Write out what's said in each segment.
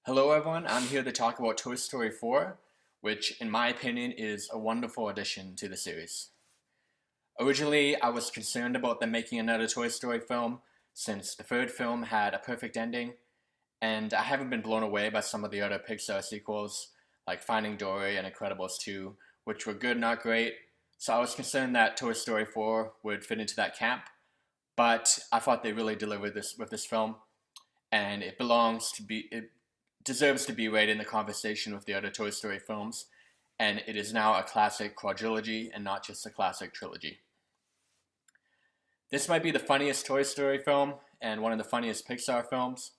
Hello, everyone. I'm here to talk about Toy Story 4, which, in my opinion, is a wonderful addition to the series. Originally, I was concerned about them making another Toy Story film since the third film had a perfect ending, and I haven't been blown away by some of the other Pixar sequels, like Finding Dory and Incredibles 2, which were good, not great. So I was concerned that Toy Story 4 would fit into that camp, but I thought they really delivered this with this film, and it deserves to be right in the conversation with the other Toy Story films, and it is now a classic quadrilogy and not just a classic trilogy. This might be the funniest Toy Story film and one of the funniest Pixar films.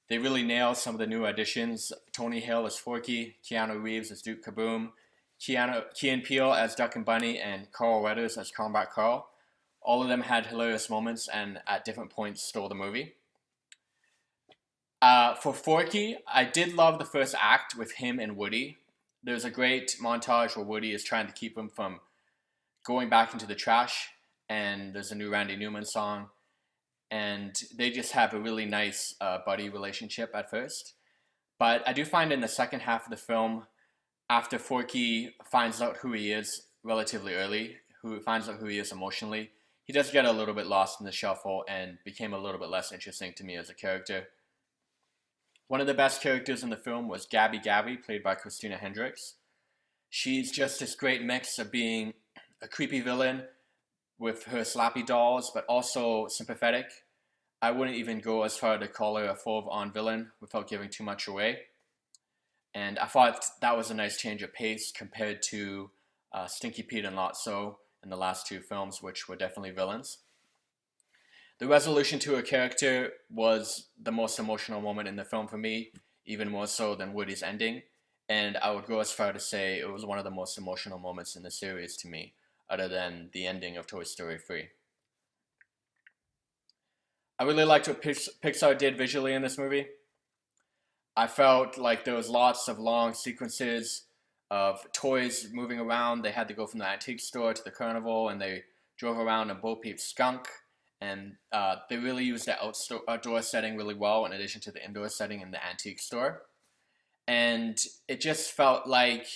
They really nail some of the new additions. Tony Hale as Forky, Keanu Reeves as Duke Kaboom, Key and Peele as Duck and Bunny, and Carl Weathers as Combat Carl. All of them had hilarious moments and at different points stole the movie. For Forky, I did love the first act with him and Woody. There's a great montage where Woody is trying to keep him from going back into the trash, and there's a new Randy Newman song, and they just have a really nice buddy relationship at first. But I do find in the second half of the film, after Forky finds out who he is relatively early, who finds out who he is emotionally, he does get a little bit lost in the shuffle and became a little bit less interesting to me as a character. One of the best characters in the film was Gabby Gabby, played by Christina Hendricks. She's just this great mix of being a creepy villain with her slappy dolls, but also sympathetic. I wouldn't even go as far to call her a full-on villain without giving too much away. And I thought that was a nice change of pace compared to Stinky Pete and Lotso in the last two films, which were definitely villains. The resolution to her character was the most emotional moment in the film for me, even more so than Woody's ending. And I would go as far to say it was one of the most emotional moments in the series to me, other than the ending of Toy Story 3. I really liked what Pixar did visually in this movie. I felt like there was lots of long sequences of toys moving around. They had to go from the antique store to the carnival, and they drove around in Bo Peep's skunk. And they really used the outdoor setting really well in addition to the indoor setting in the antique store. And it just felt like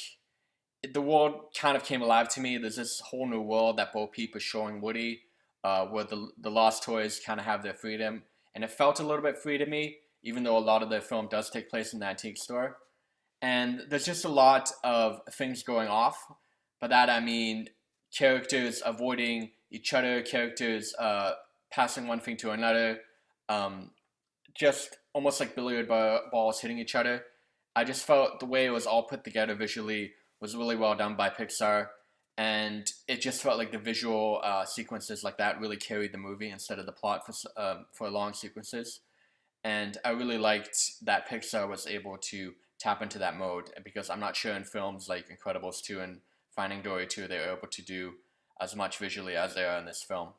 the world kind of came alive to me. There's this whole new world that Bo Peep is showing Woody, where the lost toys kind of have their freedom. And it felt a little bit free to me, even though a lot of the film does take place in the antique store. And there's just a lot of things going off. By that I mean characters avoiding each other, characters passing one thing to another, just almost like billiard balls hitting each other. I just felt the way it was all put together visually was really well done by Pixar, and it just felt like the visual sequences like that really carried the movie instead of the plot for long sequences. And I really liked that Pixar was able to tap into that mode, because I'm not sure in films like Incredibles 2 and Finding Dory 2 they were able to do as much visually as they are in this film.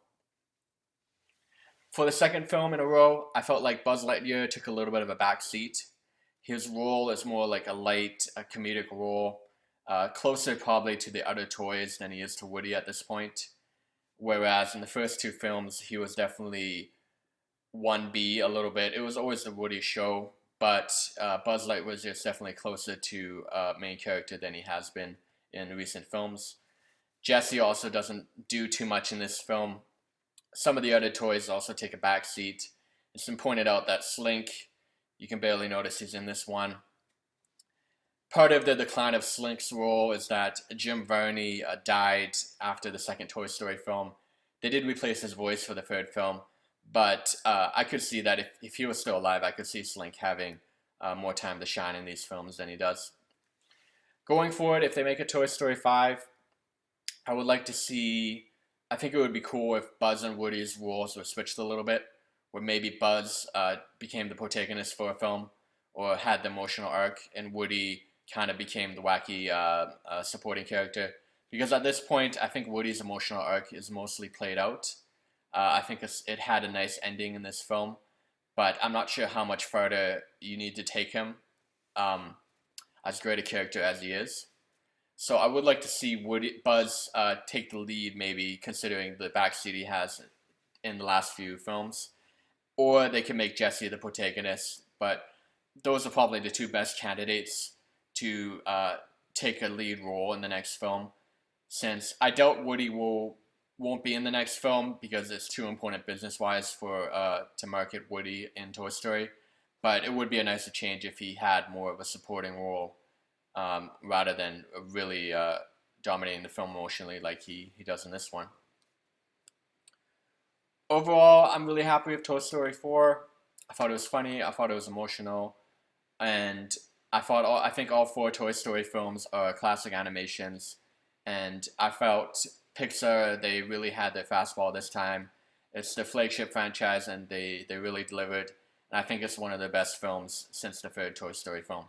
For the second film in a row, I felt like Buzz Lightyear took a little bit of a back seat. His role is more like a comedic role, closer probably to the other toys than he is to Woody at this point. Whereas in the first two films, he was definitely 1B a little bit. It was always the Woody show, but Buzz Lightyear was just definitely closer to main character than he has been in recent films. Jessie also doesn't do too much in this film. Some of the other toys also take a back seat. It's been pointed out that Slink, you can barely notice he's in this one. Part of the decline of Slink's role is that Jim Varney died after the second Toy Story film. They did replace his voice for the third film, but I could see that if he was still alive, I could see Slink having more time to shine in these films than he does. Going forward, if they make a Toy Story 5, I would like to see, I think it would be cool if Buzz and Woody's roles were switched a little bit, where maybe Buzz became the protagonist for a film, or had the emotional arc, and Woody kind of became the wacky supporting character. Because at this point, I think Woody's emotional arc is mostly played out. I think it had a nice ending in this film, but I'm not sure how much further you need to take him, as great a character as he is. So I would like to see Buzz take the lead, maybe, considering the backseat he has in the last few films. Or they can make Jessie the protagonist, but those are probably the two best candidates to take a lead role in the next film. Since I doubt Woody won't be in the next film because it's too important business wise for to market Woody in Toy Story. But it would be a nicer change if he had more of a supporting role rather than really dominating the film emotionally like he does in this one. Overall, I'm really happy with Toy Story 4. I thought it was funny. I thought it was emotional, and I think all four Toy Story films are classic animations, and I felt Pixar they really had their fastball this time. It's the flagship franchise, and they really delivered. And I think it's one of the best films since the third Toy Story film.